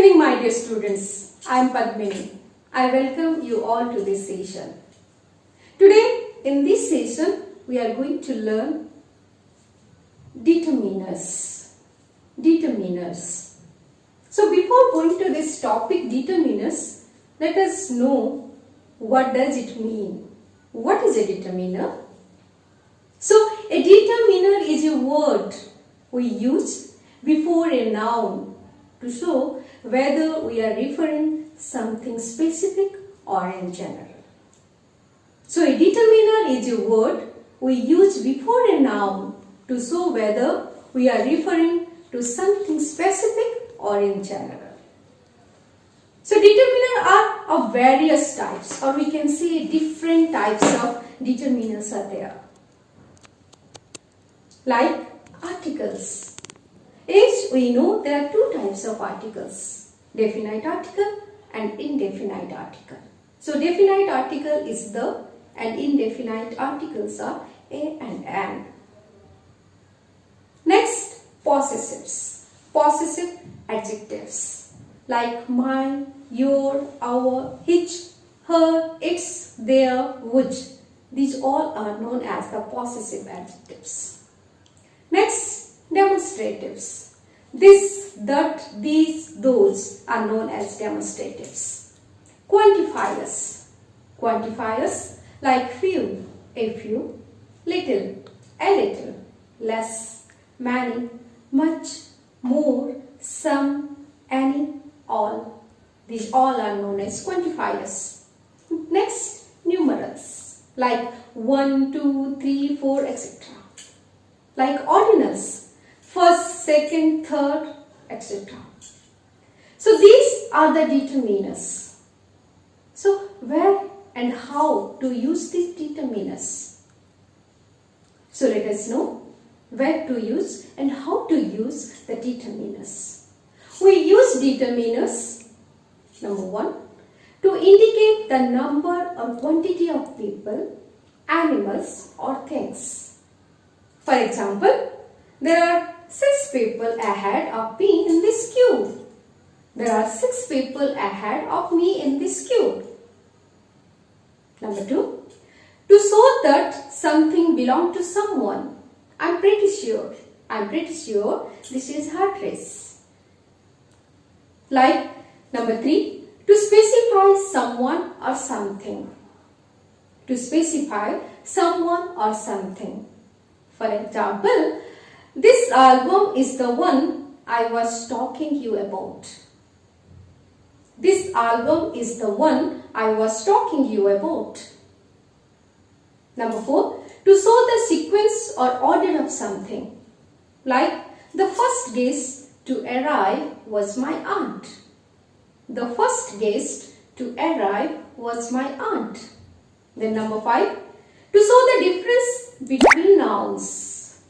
evening, my dear students. I am Padmini. I welcome you all to this session. Today, in this session, we are going to learn determiners. Determiners. So, before going to this topic, determiners, let us know what does it mean. What is a determiner? So, a determiner is a word we use before a noun to show whether we are referring something specific or in general. So, a determiner is a word we use before a noun to show whether we are referring to something specific or in general. So, determiners are of various types, or we can say different types of determiners are there. Like articles. As we know, there are two types of articles, definite article and indefinite article. So, definite article is the and indefinite articles are a and an. Next, possessives. Possessive adjectives like my, your, our, his, her, its, their, which. These all are known as the possessive adjectives. Next, demonstratives. This, that, these, those are known as demonstratives. Quantifiers. Quantifiers like few, a few, little, a little, less, many, much, more, some, any, all. These all are known as quantifiers. Next, numerals like 1, 2, 3, 4, etc. Like ordinals, first, second, third, etc. So, these are the determiners. So, where and how to use these determiners? So, let us know where to use and how to use the determiners. We use determiners, number 1, to indicate the number or quantity of people, animals or things. For example, there are 6 people ahead of me in this queue. There are 6 people ahead of me in this queue. Number 2, to show that something belongs to someone. I'm pretty sure this is heart race. Like number 3, to specify someone or something. To specify someone or something. For example, this album is the one I was talking you about. This album is the one I was talking you about. Number 4, to show the sequence or order of something. Like the first guest to arrive was my aunt. The first guest to arrive was my aunt. Then number 5, to show the difference between nouns.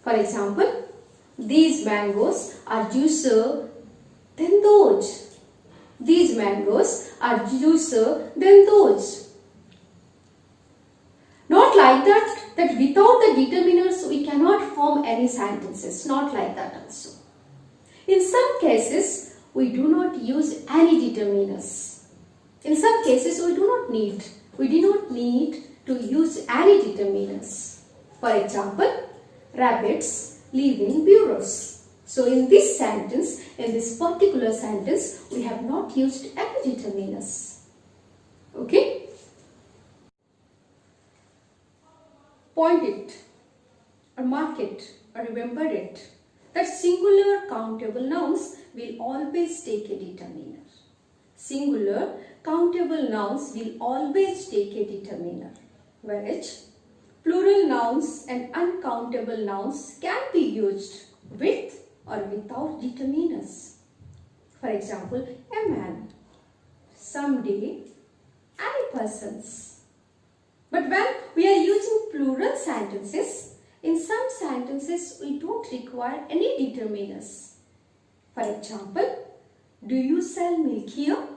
For example, these mangoes are juicier than those. These mangoes are juicier than those. Not like that without the determiners we cannot form any sentences. Not like that also. In some cases, we do not use any determiners. In some cases, we do not need to use any determiners. For example, rabbits live in bureaus. So, in this sentence, in this particular sentence, we have not used any determiners. Okay? Point it or mark it or remember it that singular countable nouns will always take a determiner. Singular countable nouns will always take a determiner, whereas plural nouns and uncountable nouns can be used with or without determiners. For example, a man, someday, any persons. But when we are using plural sentences, in some sentences we don't require any determiners. For example, do you sell milk here?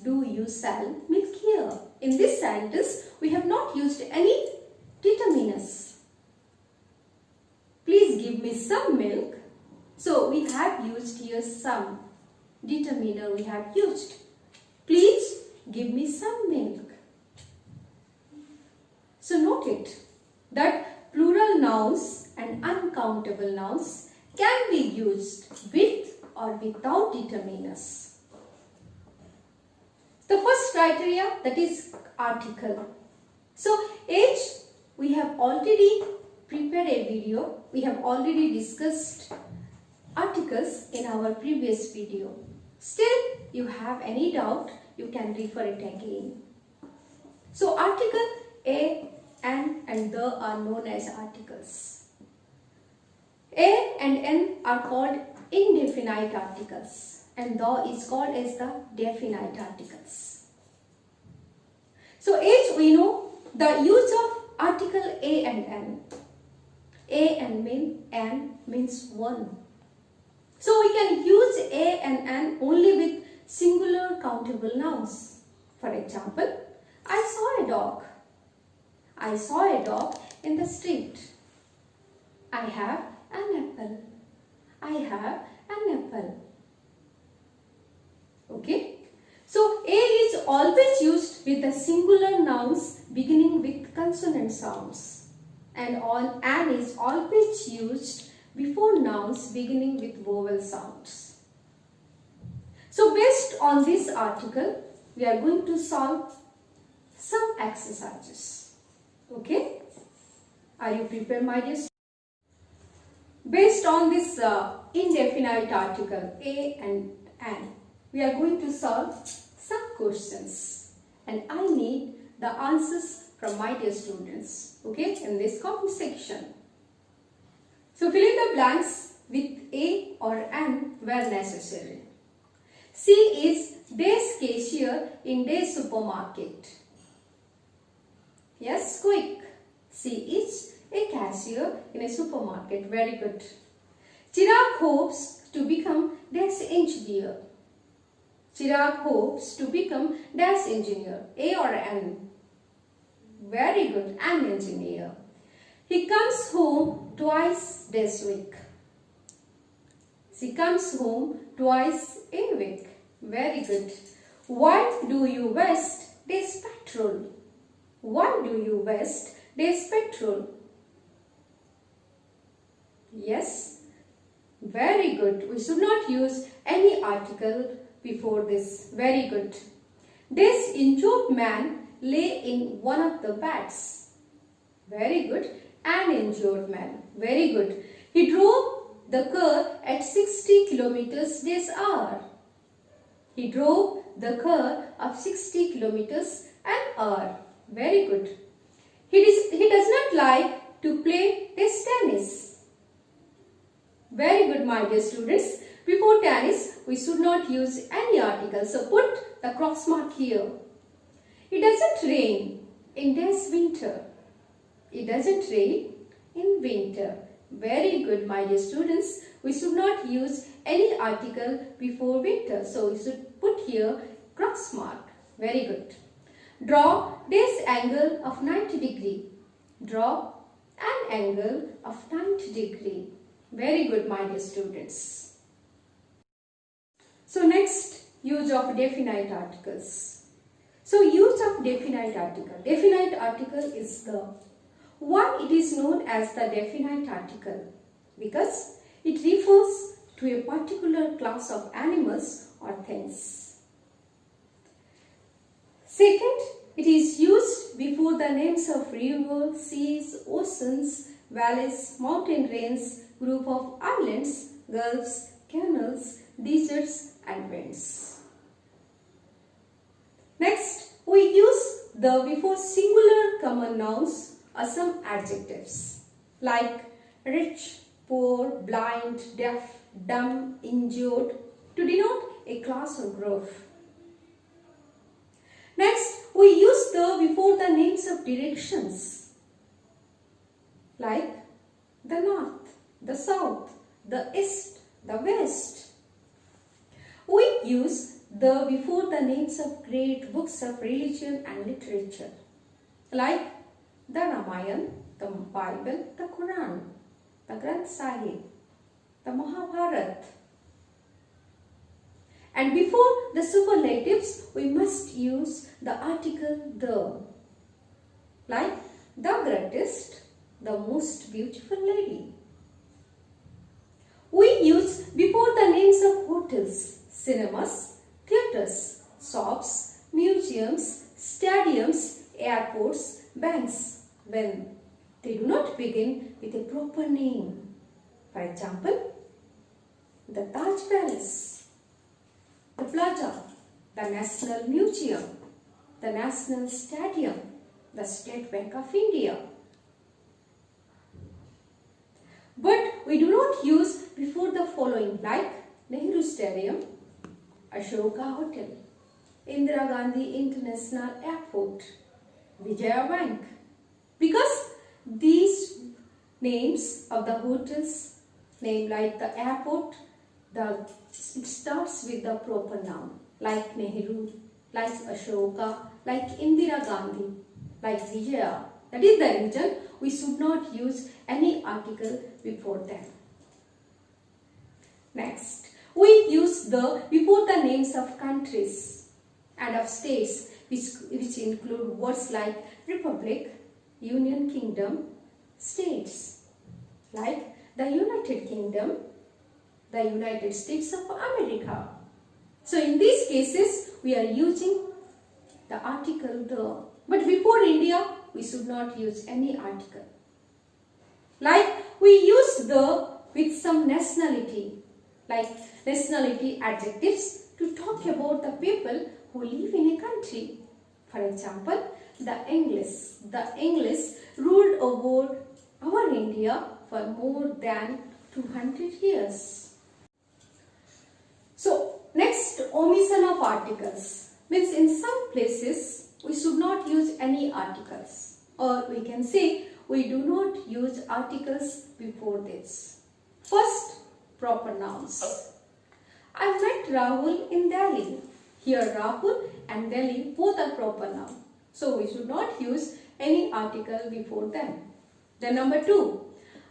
Do you sell milk here? In this sentence, we have not used any determiners. Please give me some milk. So, we have used here some. determiner we have used. Please give me some milk. So note it that plural nouns and uncountable nouns can be used with or without determiners. The first criteria, that is article. So age, we have already prepared a video. We have already discussed articles in our previous video. Still, you have any doubt, you can refer it again. So article a, an and the are known as articles. A and n are called indefinite articles and the is called as the definite articles. So age, we know the use of article a and n. A and n means one. So we can use a and n only with singular countable nouns. For example, I saw a dog. I saw a dog in the street. I have an apple. I have an apple. Okay. So a is always used with the singular nouns beginning with consonant sounds, and an is always used before nouns beginning with vowel sounds. So based on this article, we are going to solve some exercises. Okay? Are you prepared, my dear? Based on this indefinite article a and an, we are going to solve some questions, and I need the answers from my dear students, okay, in this comment section. So fill in the blanks with a or an where necessary. C is day's cashier in day's supermarket. Yes, quick. C is a cashier in a supermarket. Very good. Chirag hopes to become dash engineer. Chirag hopes to become dash engineer. A or an? Very good. An engineer. He comes home twice this week. She comes home twice a week. Very good. Why do you waste this petrol? Why do you waste this petrol? Yes. Very good. We should not use any article before this. Very good. This injured man lay in one of the beds. Very good. An injured man. Very good. He drove the car at 60 kilometers this hour. He drove the car of 60 kilometers an hour. Very good. He does not like to play this tennis. Very good, my dear students. Before tennis, we should not use any article. So put the cross mark here. It doesn't rain in this winter. It doesn't rain in winter. Very good, my dear students. We should not use any article before winter. So we should put here cross mark. Very good. Draw this angle of 90 degree. Draw an angle of 90 degree. Very good, my dear students. So next, use of definite articles. So use of definite article. Definite article is the why it is known as the definite article, because it refers to a particular class of animals or things. Second, it is used before the names of rivers, seas, oceans, valleys, mountain ranges, group of islands, gulfs, canals, deserts and winds. Next, we use the before singular common nouns or some adjectives like rich, poor, blind, deaf, dumb, injured to denote a class or group. Next, we use the before the names of directions like the north, the south, the east, the west. We use the before the names of great books of religion and literature like the Ramayana, the Bible, the Quran, the Granth Sahib, the Mahabharata. And before the superlatives, we must use the article the. Like the greatest, the most beautiful lady. We use before the names of hotels, cinemas, theatres, shops, museums, stadiums, airports, banks when they do not begin with a proper name. For example, the Taj Palace, the Plaza, the National Museum, the National Stadium, the State Bank of India. But we do not use before the following like Nehru Stadium, Ashoka Hotel, Indira Gandhi International Airport, Vijaya Bank, because these names of the hotels, name like the airport, it starts with the proper noun like Nehru, like Ashoka, like Indira Gandhi, like Vijaya. That is the reason we should not use any article before them. Next, we use the before the names of countries and of states which include words like Republic, Union Kingdom, States, like the United Kingdom, the United States of America. So in these cases, we are using the article the. But before India, we should not use any article. Like we use the with some nationality, like nationality adjectives to talk about the people who live in a country. For example, the English ruled over our India for more than 200 years. So next, omission of articles means in some places we should not use any articles, or we can say we do not use articles before this. First, proper nouns. I met Rahul in Delhi. Here Rahul and Delhi both are proper nouns. So we should not use any article before them. Then number 2,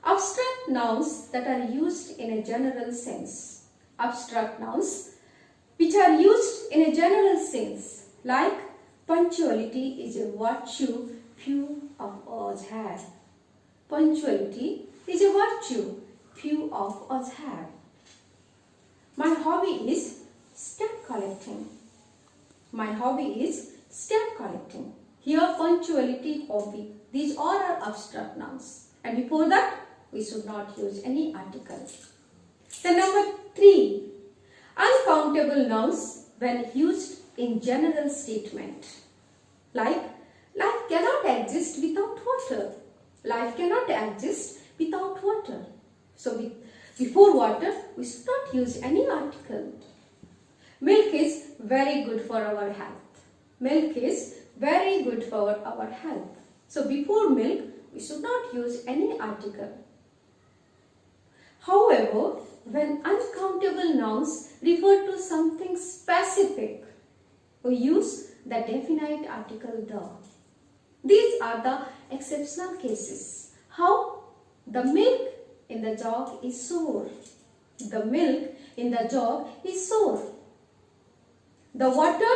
abstract nouns that are used in a general sense. Abstract nouns which are used in a general sense, like punctuality is a virtue few of us have. Punctuality is a virtue few of us have. My hobby is stamp collecting. My hobby is stamp collecting. Here punctuality, hobby, these all are abstract nouns. And before that, we should not use any article. Then number 3, uncountable nouns when used in general statement. Like, life cannot exist without water. Life cannot exist without water. So before water, we should not use any article. Milk is very good for our health. Milk is very good for our health. So before milk, we should not use any article. However, when uncountable nouns refer to something specific, we use the definite article the. These are the exceptional cases. How? The milk in the jug is sour. The milk in the jug is sour. The water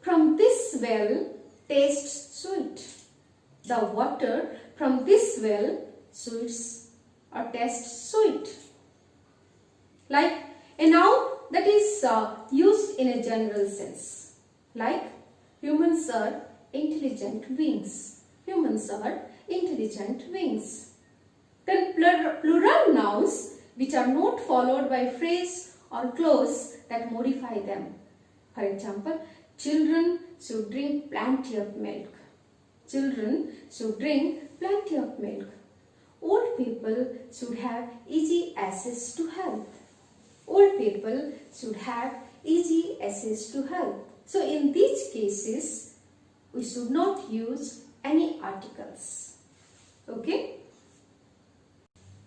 from this well tastes sweet. The water from this well tastes sweet. Like a noun that is used in a general sense. Like humans are intelligent beings. Humans are intelligent beings. Then plural nouns which are not followed by phrase or clause that modify them. For example, children should drink plenty of milk. Children should drink plenty of milk. Old people should have easy access to health. Old people should have easy access to health. So in these cases, we should not use any articles. Okay?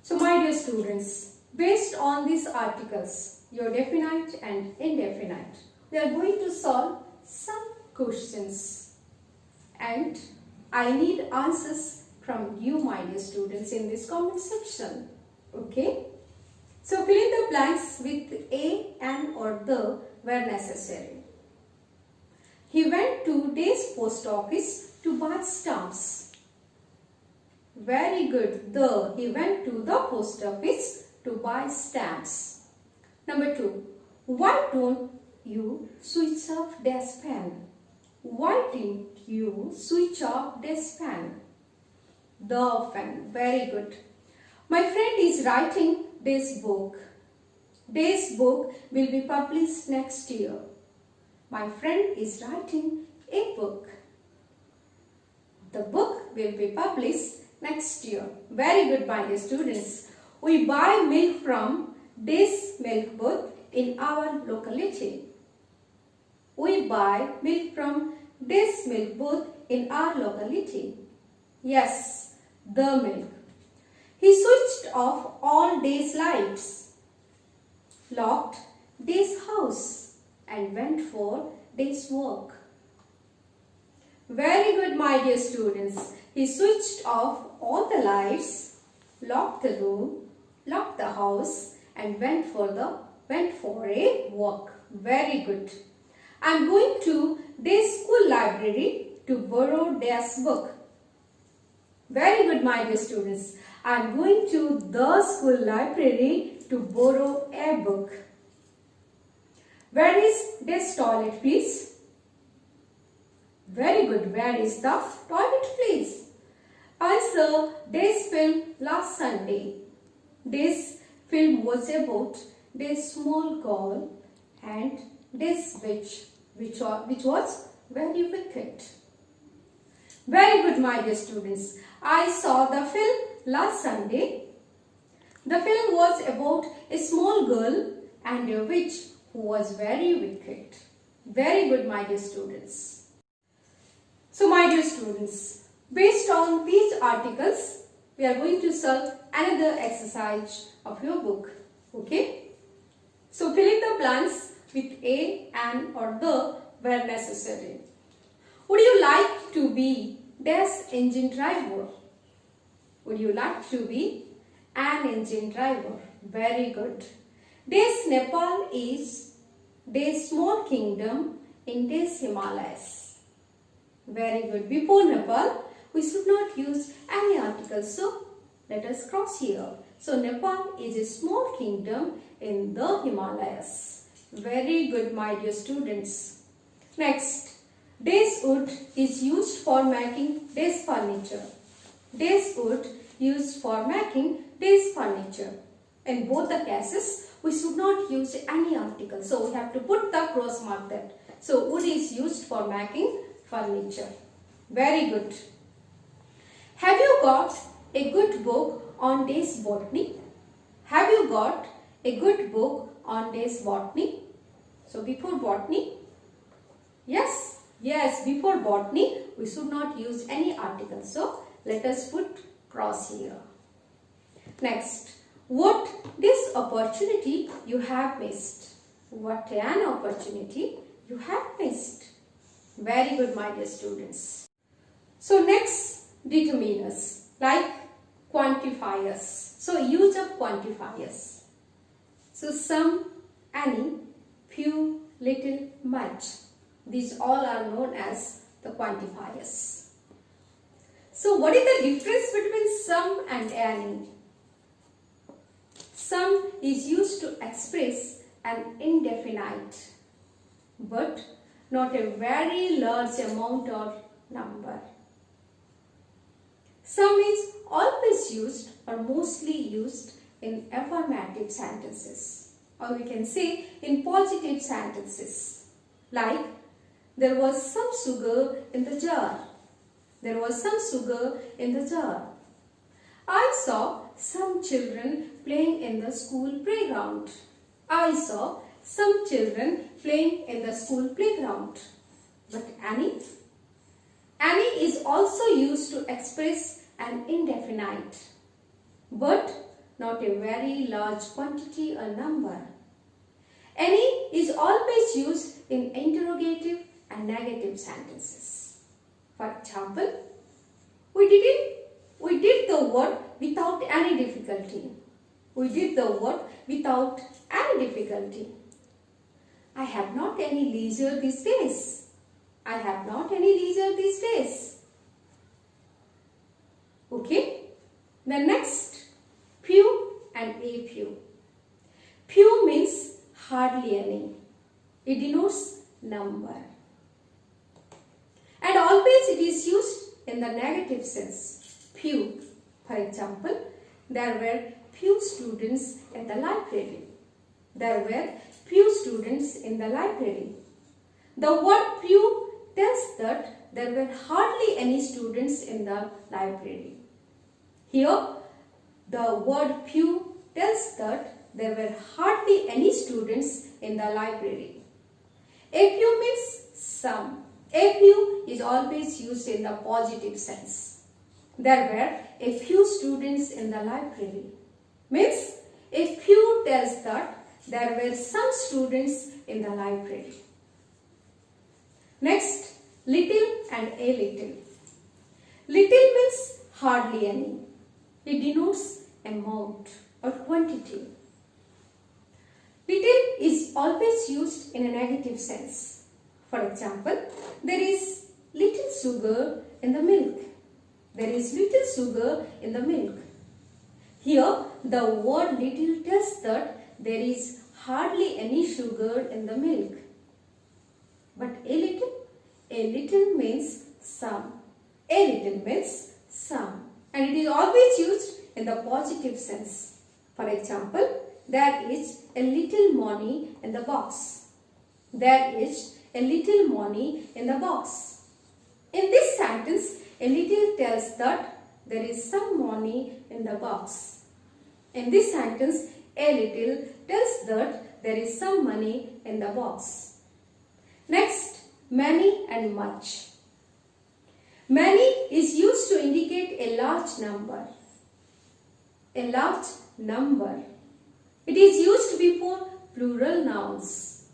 So my dear students, based on these articles, your definite and indefinite, we are going to solve some questions. And I need answers from you, my dear students, in this comment section. Okay? So fill in the blanks with a, an or the where necessary. He went to Day's post office to buy stamps. Very good. He went to the post office to buy stamps. Number 2. Why don't you switch off desk fan? Why didn't you switch off desk fan? The fan. Very good. My friend is writing this book. This book will be published next year. My friend is writing a book. The book will be published next year. Very good, my dear students. We buy milk from this milk booth in our locality. We buy milk from this milk booth in our locality. Yes, the milk. He switched off all Day's lights, locked Day's house and went for Day's work. Very good, my dear students. He switched off all the lights, locked the room, locked the house and went for a walk. Very good. I am going to Day's school library to borrow Day's book. Very good, my dear students. I am going to the school library to borrow a book. Where is Day's toilet, please? Very good. Where is the toilet, please? I saw Day's film last Sunday. This film was about Day's small girl and Day's witch, which was very wicked. Very good, my dear students. I saw the film last Sunday. The film was about a small girl and a witch who was very wicked. Very good, my dear students. So, my dear students, based on these articles, we are going to solve another exercise of your book. Okay? So, fill in the blanks with a, an or the where necessary. Would you like to be Dash engine driver? Would you like to be an engine driver? Very good. This Nepal is Day's small kingdom in this Himalayas. Very good. Before Nepal, we should not use any article. So, let us cross here. So, Nepal is a small kingdom in the Himalayas. Very good, my dear students. Next, Day's wood is used for making Day's furniture. Day's wood used for making Day's furniture. In both the cases, we should not use any article. So, we have to put the cross mark there. So, wood is used for making furniture. Very good. Have you got a good book on Day's botany? Have you got a good book on Day's botany? So, before botany, yes. Yes, before botany, we should not use any article. So, let us put cross here. Next, what this opportunity you have missed? What an opportunity you have missed. Very good, my dear students. So, next, determiners like quantifiers. So, use of quantifiers. So, some, any, few, little, much. These all are known as the quantifiers. So, what is the difference between some and any? Some is used to express an indefinite, but not a very large amount or number. Some is always used or mostly used in affirmative sentences, or we can say in positive sentences, like there was some sugar in the jar. There was some sugar in the jar. I saw some children playing in the school playground. I saw some children playing in the school playground. But any? Any is also used to express an indefinite, but not a very large quantity or number. Any is always used in interrogative and negative sentences. For example, we did the work without any difficulty. We did the work without any difficulty. I I have not any leisure these days. I have not any leisure these days. Okay. The next, few and a few. Few means hardly any. It denotes number. And always it is used in the negative sense. Few. For example, there were few students in the library. There were few students in the library. The word few tells that there were hardly any students in the library. Here, the word few tells that there were hardly any students in the library. A few means some. A few is always used in the positive sense. There were a few students in the library. Means a few tells that there were some students in the library. Next, little and a little. Little means hardly any. It denotes amount or quantity. Little is always used in a negative sense. For example, there is little sugar in the milk. There is little sugar in the milk. Here, the word little tells that there is hardly any sugar in the milk. But a little means some. A little means some. And it is always used in the positive sense. For example, there is a little money in the box. There is a little money in the box. In this sentence, a little tells that there is some money in the box. In this sentence, a little tells that there is some money in the box. Next, many and much. Many is used to indicate a large number. A large number. It is used before plural nouns.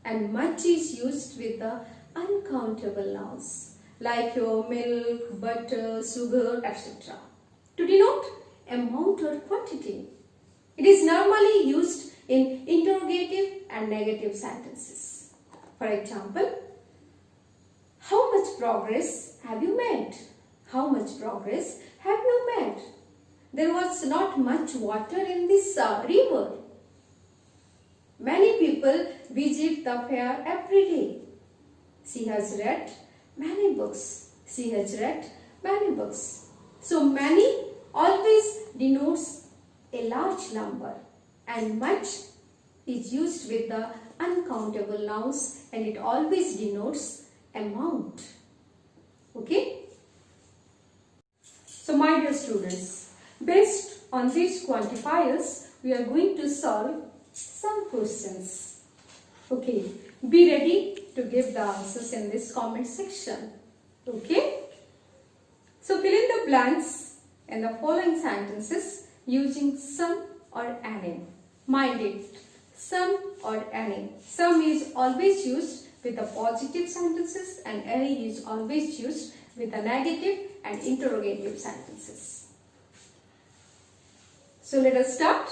And much is used with the uncountable nouns like your milk, butter, sugar, etc. to denote amount or quantity. It is normally used in interrogative and negative sentences. For example, how much progress have you made? How much progress have you made? There was not much water in this river. Many people visit the fair every day. She has read many books. She has read many books. So many always denotes a large number, and much is used with the uncountable nouns, and it always denotes amount. Okay? So my dear students, based on these quantifiers, we are going to solve some questions. Okay, be ready to give the answers in this comment section. Okay? So fill in the blanks in the following sentences using some or any. Mind it, some or any. Some is always used with the positive sentences and any is always used with the negative and interrogative sentences. So let us start.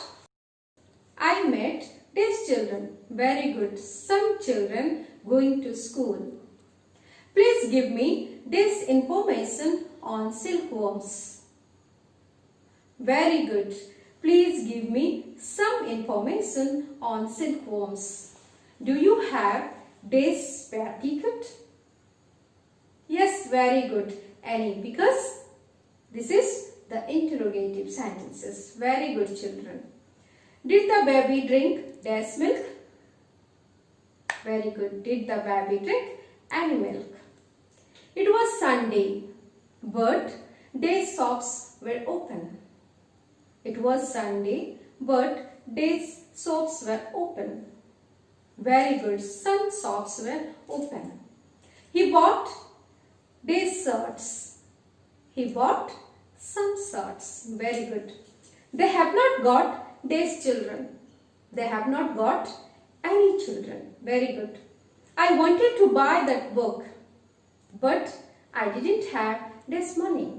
I met these children. Very good. Some children going to school. Please give me this information on silkworms. Very good. Please give me some information on silkworms. Do you have this spare ticket? Yes, very good. Any, because this is the interrogative sentences. Very good, children. Did the baby drink dash milk? Very good. Did the baby drink any milk? It was Sunday, but day shops were open. It was Sunday, but day shops were open. Very good. Some shops were open. He bought day shirts. He bought some shirts. Very good. They have not got these children. They have not got any children. Very good. I wanted to buy that book, but I didn't have this money.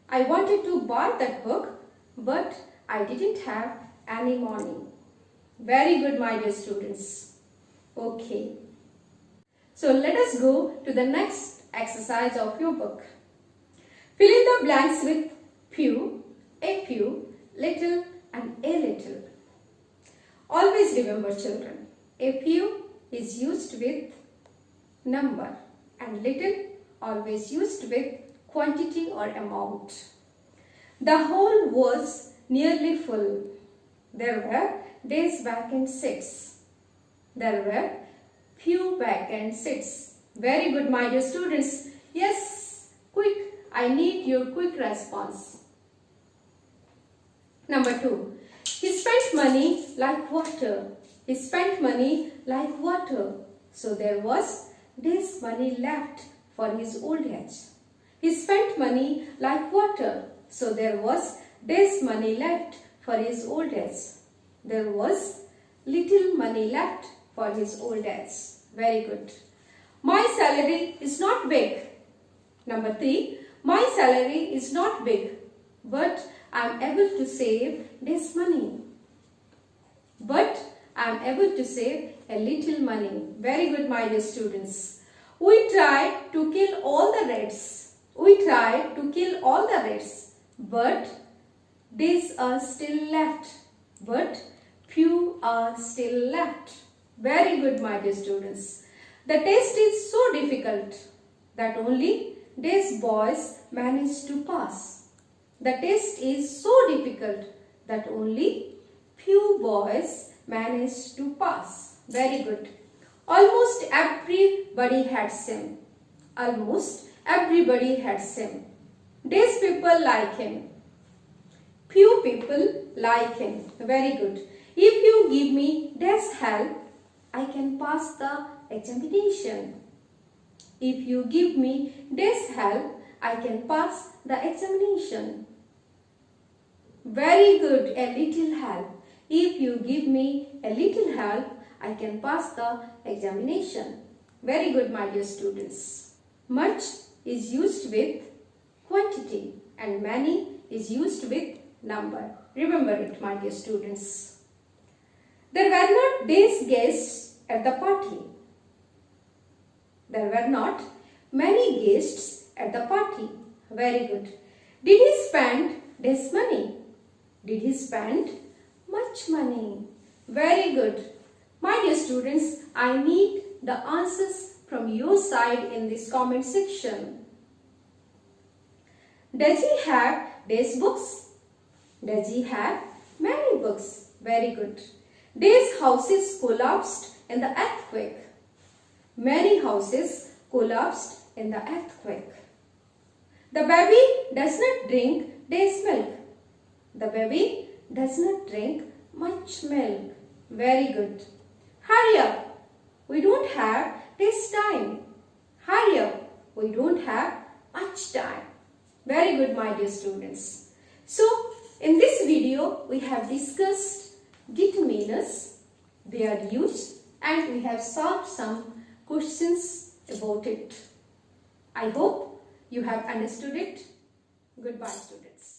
I wanted to buy that book, but I didn't have any money. Very good, my dear students. Okay. Okay. So let us go to the next exercise of your book. Fill in the blanks with few, little and a little. Always remember children, a few is used with number and little always used with quantity or amount. The hall was nearly full. There were days vacant seats. There were few vacant seats. Very good, my dear students. Yes, quick. I need your quick response. Number 2. He spent money like water. He spent money like water. So there was days money left for his old age. He spent money like water. So there was days money left for his old age. There was little money left for his old age. Very good. My salary is not big. Number 3. My salary is not big, but I am able to save this money. But I am able to save a little money. Very good, my dear students. We tried to kill all the rats. We tried to kill all the rats, but days are still left. But few are still left. Very good, my dear students. The test is so difficult that only these boys managed to pass. The test is so difficult that only few boys managed to pass. Very good. Almost everybody had same. Almost everybody had same. These people like him. Few people like him. Very good. If you give me this help, I can pass the examination. If you give me this help, I can pass the examination. Very good, a little help. If you give me a little help, I can pass the examination. Very good, my dear students. Much is used with quantity and many is used with number. Remember it, my dear students. There were not these guests at the party. There were not many guests at the party. Very good. Did he spend this money? Did he spend much money? Very good. My dear students, I need the answers from your side in this comment section. Does he have these books? Does he have many books? Very good. These houses collapsed in the earthquake. Many houses collapsed in the earthquake. The baby does not drink this milk. The baby does not drink much milk. Very good. Hurry up. We don't have this time. Hurry up. We don't have much time. Very good, my dear students. So, in this video, we have discussed determiners, their use, and we have solved some questions about it. I hope you have understood it. Goodbye, students.